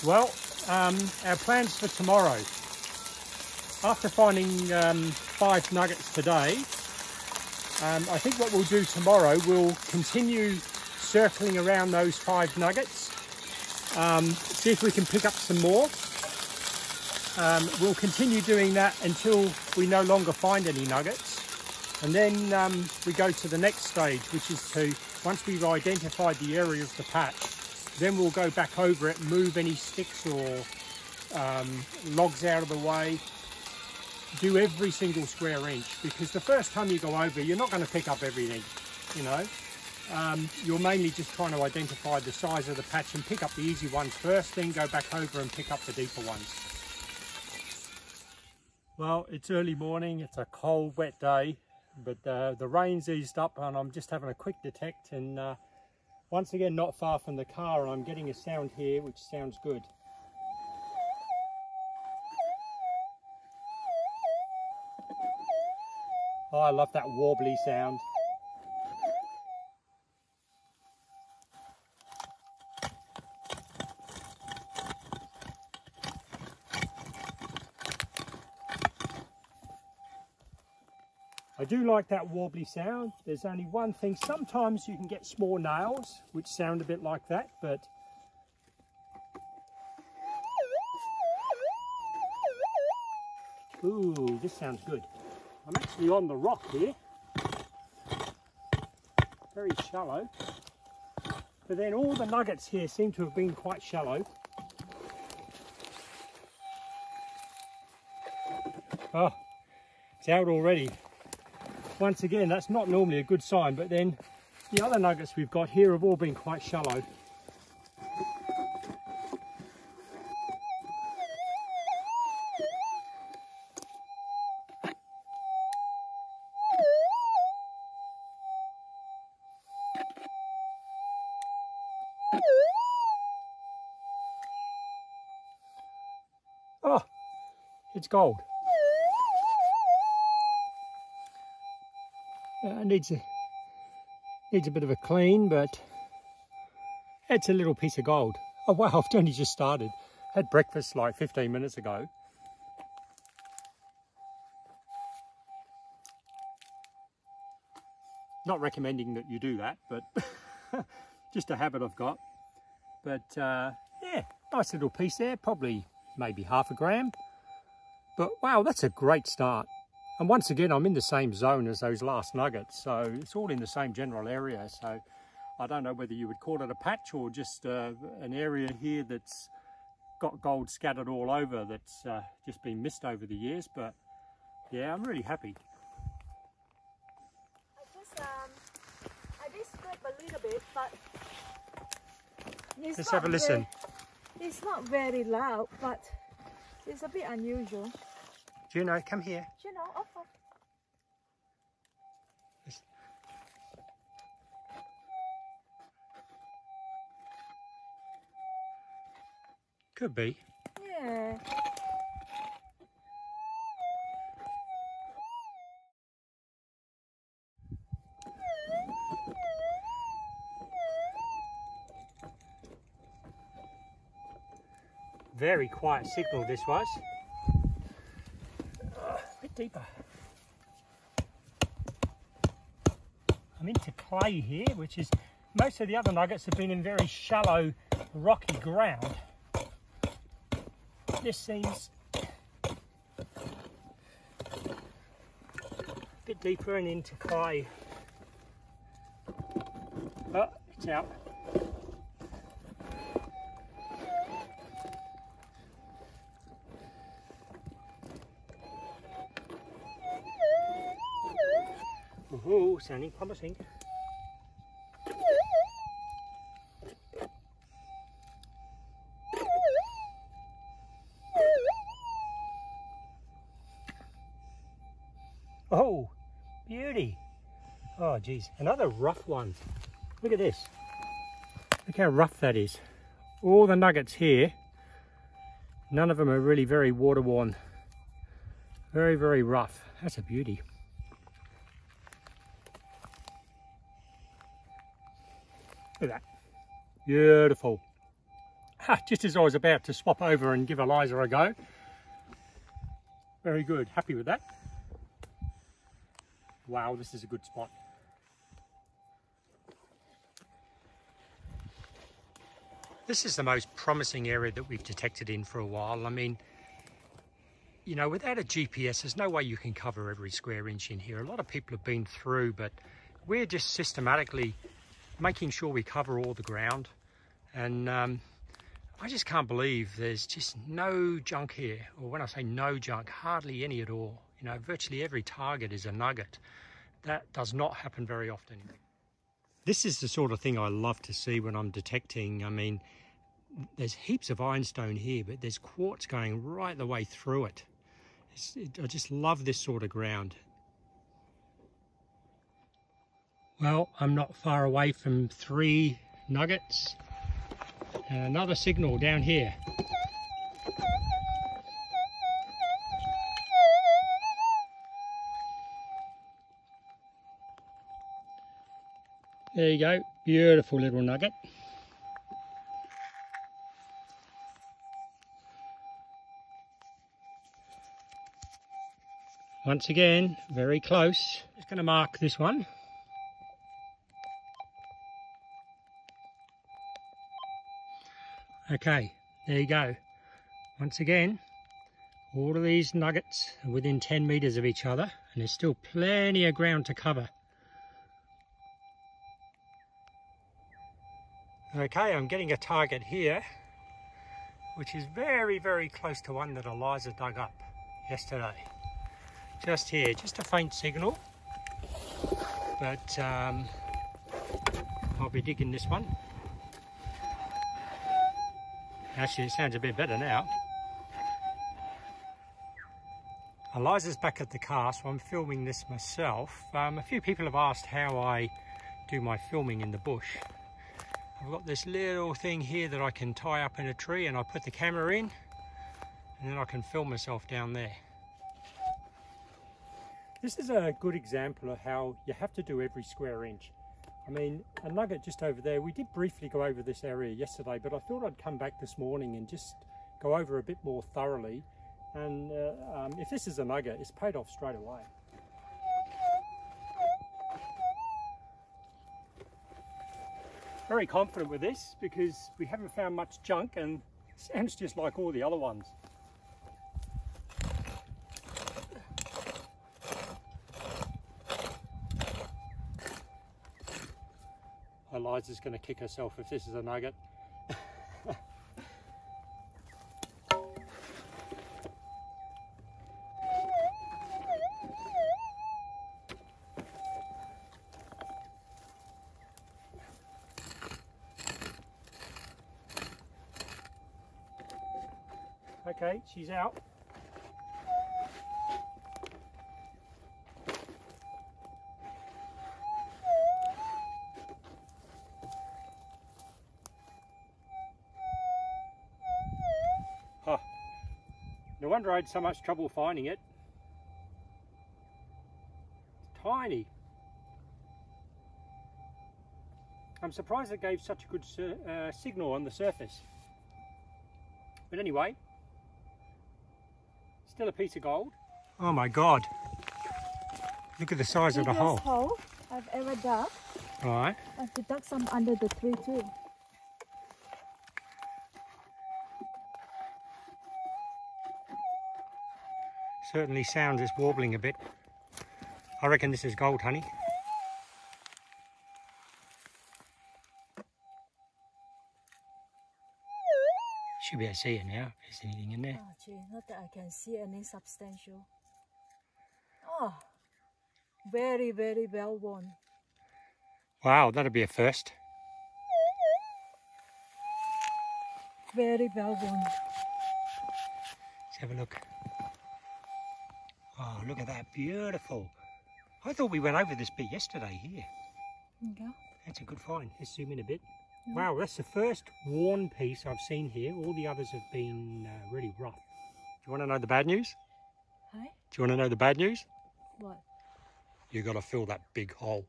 Well, our plans for tomorrow. After finding 5 nuggets today, I think what we'll do tomorrow, we'll continue circling around those 5 nuggets, see if we can pick up some more. We'll continue doing that until we no longer find any nuggets. And then we go to the next stage, which is to, once we've identified the area of the patch, then we'll go back over it, move any sticks or logs out of the way, do every single square inch, because the first time you go over, you're not going to pick up everything, you know. You're mainly just trying to identify the size of the patch and pick up the easy ones first, then go back over and pick up the deeper ones. Well, it's early morning, it's a cold, wet day, but the rain's eased up and I'm just having a quick detect, and once again not far from the car, and I'm getting a sound here which sounds good. Oh, I love that warbly sound. I do like that warbly sound. There's only one thing, sometimes you can get small nails which sound a bit like that, but ooh, this sounds good. I'm actually on the rock here, very shallow, but then all the nuggets here seem to have been quite shallow. Oh, it's out already. Once again, that's not normally a good sign, but then the other nuggets we've got here have all been quite shallow. Oh, it's gold. Needs a bit of a clean, but it's a little piece of gold. Oh wow, I've only just started. Had breakfast like 15 minutes ago. Not recommending that you do that, but just a habit I've got. But yeah, nice little piece there, probably maybe half a gram. But wow, that's a great start. And once again, I'm in the same zone as those last nuggets, so it's all in the same general area. So I don't know whether you would call it a patch or just an area here that's got gold scattered all over, that's just been missed over the years. But yeah, I'm really happy. I did scrape a little bit, but let's have a listen. It's not very loud, but it's a bit unusual. Juno, come here. Juno, off. Could be. Yeah. Very quiet signal this was. A bit deeper. I'm into clay here, which is, most of the other nuggets have been in very shallow, rocky ground. This seems a bit deeper and into clay. Oh, it's out. Oh, sounding promising. Oh, beauty. Oh, geez, another rough one. Look at this. Look how rough that is. All the nuggets here, none of them are really very water-worn. Very, very rough. That's a beauty. Look at that. Beautiful. just as I was about to swap over and give Eliza a go. Very good, happy with that. Wow, this is a good spot. This is the most promising area that we've detected in for a while. I mean, you know, without a GPS, there's no way you can cover every square inch in here. A lot of people have been through, but we're just systematically making sure we cover all the ground. And I just can't believe there's just no junk here. Or when I say no junk, hardly any at all. You know, virtually every target is a nugget. That does not happen very often. This is the sort of thing I love to see when I'm detecting. I mean, there's heaps of ironstone here, but there's quartz going right the way through it. I just love this sort of ground. Well, I'm not far away from 3 nuggets and another signal down here. There you go, beautiful little nugget. Once again, very close. Just going to mark this one. Okay, there you go. Once again, all of these nuggets are within 10 metres of each other, and there's still plenty of ground to cover. Okay, I'm getting a target here, which is very, very close to one that Eliza dug up yesterday. Just here, just a faint signal, but I'll be digging this one. Actually, it sounds a bit better now. Eliza's back at the car, so I'm filming this myself. A few people have asked how I do my filming in the bush. I've got this little thing here that I can tie up in a tree, and I put the camera in, and then I can film myself down there. This is a good example of how you have to do every square inch. I mean, a nugget just over there, we did briefly go over this area yesterday, but I thought I'd come back this morning and just go over a bit more thoroughly. And if this is a nugget, it's paid off straight away. Very confident with this because we haven't found much junk and it sounds just like all the other ones. Eliza's going to kick herself if this is a nugget. Okay, she's out. Oh, no wonder I had so much trouble finding it. It's tiny. I'm surprised it gave such a good signal on the surface. But anyway, still a piece of gold. Oh my God. Look at the size of the hole. Biggest hole I've ever dug. Right. I've dug some under the tree too. Certainly sounds it's warbling a bit. I reckon this is gold, honey. Should be able to see it now, if there's anything in there. Oh gee, not that I can see any substantial. Oh, very, very well worn. Wow, that'll be a first. Very well worn. Let's have a look. Oh, look at that, beautiful. I thought we went over this bit yesterday here. Okay. That's a good find. Let's zoom in a bit. Wow, that's the first worn piece I've seen here. All the others have been really rough. Do you want to know the bad news? Hi? Do you want to know the bad news? What? You got to fill that big hole.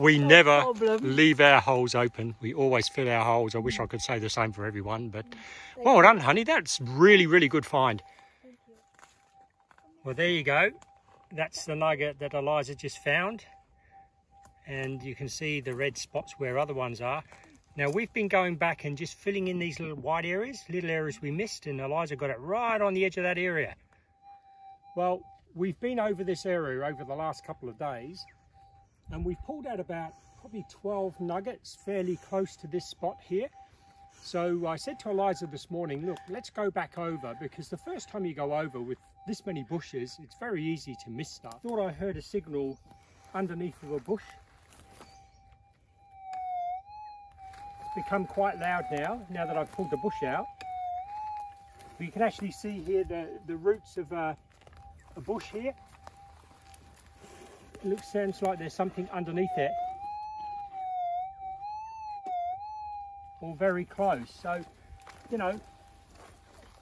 We No never problem. leave our holes open. We always fill our holes. I wish I could say the same for everyone, but Thank well you. done, honey. That's really, really good find. Thank you. Well, there you go. That's the nugget that Eliza just found. And you can see the red spots where other ones are. Now, we've been going back and just filling in these little white areas, little areas we missed, and Eliza got it right on the edge of that area. Well, we've been over this area over the last couple of days, and we've pulled out about probably 12 nuggets fairly close to this spot here. So I said to Eliza this morning, look, let's go back over, because the first time you go over with this many bushes, it's very easy to miss stuff. Thought I heard a signal underneath of a bush. It's become quite loud now that I've pulled the bush out. But you can actually see here the roots of a bush here. It sounds like there's something underneath it, or very close. So, you know,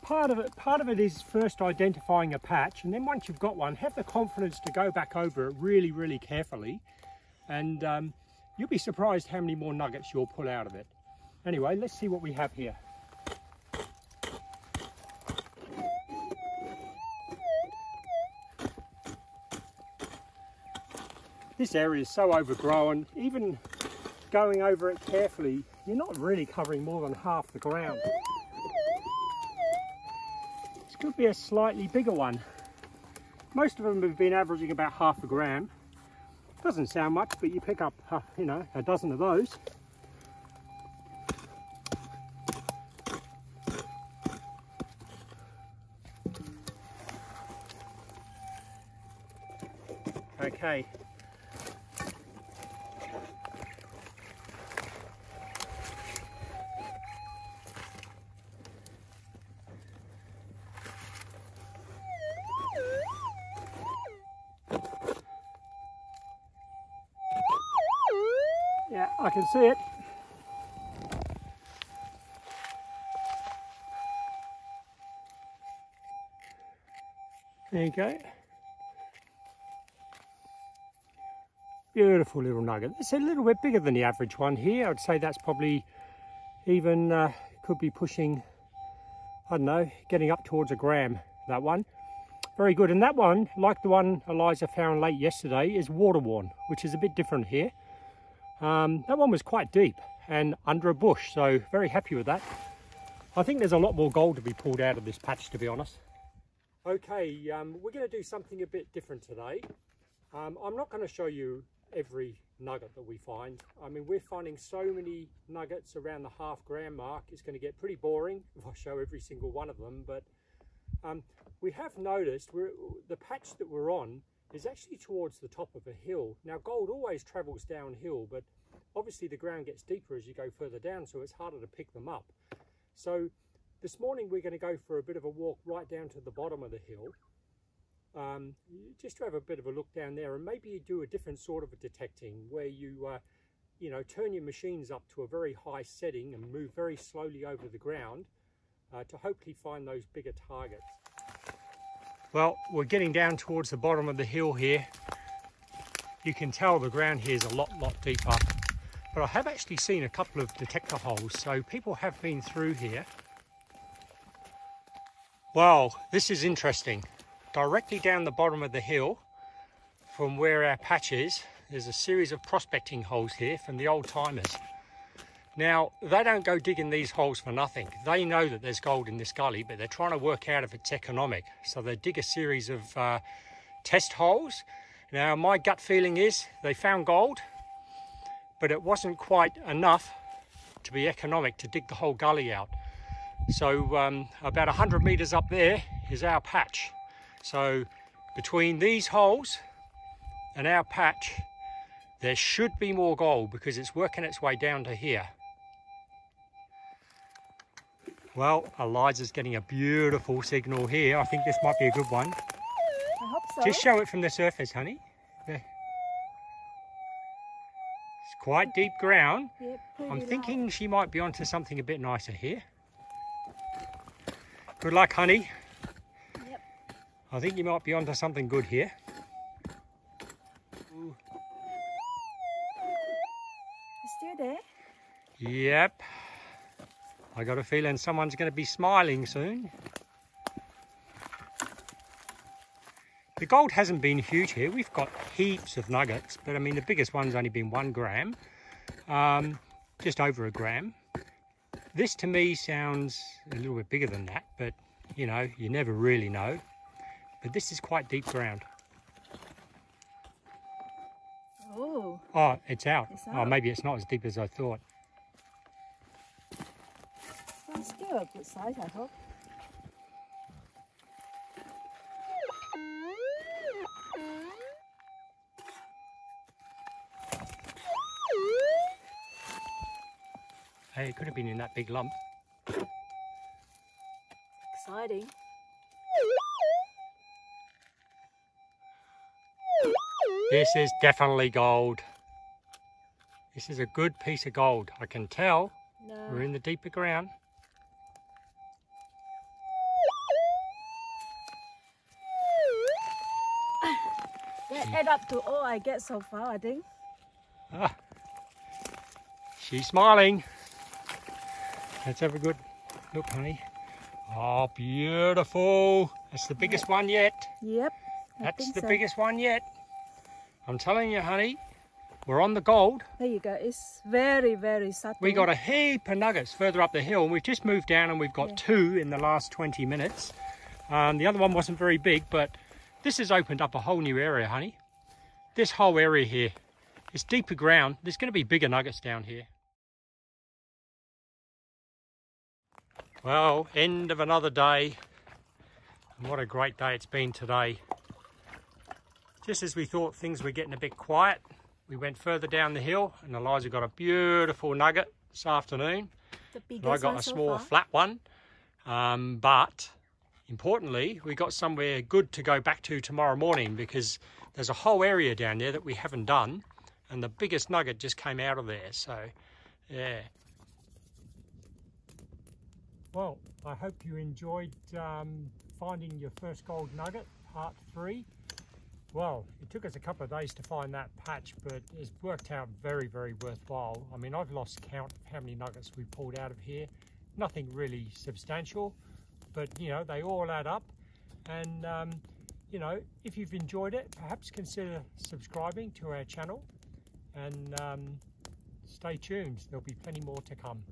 part of it is first identifying a patch, and then once you've got one, have the confidence to go back over it really, really carefully, and you'll be surprised how many more nuggets you'll pull out of it. Anyway, let's see what we have here. This area is so overgrown, even going over it carefully, you're not really covering more than half the ground. This could be a slightly bigger one. Most of them have been averaging about half a gram. Doesn't sound much, but you pick up, you know, a dozen of those. Okay. Yeah, I can see it. There you go. Beautiful little nugget. It's a little bit bigger than the average one here. I'd say that's probably even, could be pushing, I don't know, getting up towards a gram, that one. Very good. And that one, like the one Eliza found late yesterday, is water-worn, which is a bit different here. That one was quite deep and under a bush, so very happy with that. I think there's a lot more gold to be pulled out of this patch, to be honest. Okay, we're going to do something a bit different today. I'm not going to show you every nugget that we find. I mean, we're finding so many nuggets around the half-gram mark, it's going to get pretty boring if I show every single one of them, but we have noticed the patch that we're on is actually towards the top of a hill. Now, gold always travels downhill, but obviously the ground gets deeper as you go further down, so it's harder to pick them up. So this morning we're going to go for a bit of a walk right down to the bottom of the hill, just to have a bit of a look down there, and maybe you do a different sort of a detecting where you you know, turn your machines up to a very high setting and move very slowly over the ground to hopefully find those bigger targets. Well, we're getting down towards the bottom of the hill here. You can tell the ground here is a lot deeper, but I have actually seen a couple of detector holes, so people have been through here. Well, this is interesting. Directly down the bottom of the hill from where our patch is, there's a series of prospecting holes here from the old timers. Now, they don't go digging these holes for nothing. They know that there's gold in this gully, but they're trying to work out if it's economic. So they dig a series of test holes. Now, my gut feeling is they found gold, but it wasn't quite enough to be economic to dig the whole gully out. So about 100 meters up there is our patch. So between these holes and our patch, there should be more gold because it's working its way down to here. Well, Eliza's getting a beautiful signal here. I think this might be a good one. I hope so. Just show it from the surface, honey. There. It's quite deep ground. Yeah, I'm thinking she might be onto something a bit nicer here. Good luck, honey. Yep. I think you might be onto something good here. there. Yep. I got a feeling someone's going to be smiling soon. The gold hasn't been huge here. We've got heaps of nuggets, but I mean the biggest one's only been 1 gram, just over a gram. This to me sounds a little bit bigger than that, but you know, you never really know. But this is quite deep ground. Oh, it's out. Oh, maybe it's not as deep as I thought. Well, still a good size, I hope. Hey, it could have been in that big lump. Exciting. This is definitely gold. This is a good piece of gold. I can tell. No. We're in the deeper ground. That add up to all I get so far, I think. Ah, she's smiling. Let's have a good look, honey. Oh, beautiful. That's the biggest one yet. Yep. That's the biggest one yet. I'm telling you, honey, we're on the gold. There you go. It's very, very subtle. We got a heap of nuggets further up the hill, and we've just moved down and we've got 2 in the last 20 minutes. The other one wasn't very big, but this has opened up a whole new area, honey. This whole area here is deeper ground. There's going to be bigger nuggets down here. Well, end of another day. And what a great day it's been today. Just as we thought things were getting a bit quiet, we went further down the hill and Eliza got a beautiful nugget this afternoon. The biggest I got one a so small far. flat one. But importantly, we got somewhere good to go back to tomorrow morning, because there's a whole area down there that we haven't done, and the biggest nugget just came out of there. So, yeah. Well, I hope you enjoyed finding your first gold nugget, part 3. Well, it took us a couple of days to find that patch, but it's worked out very, very worthwhile. I mean, I've lost count of how many nuggets we pulled out of here. Nothing really substantial, but you know, they all add up. And you know, if you've enjoyed it, perhaps consider subscribing to our channel, and stay tuned. There'll be plenty more to come.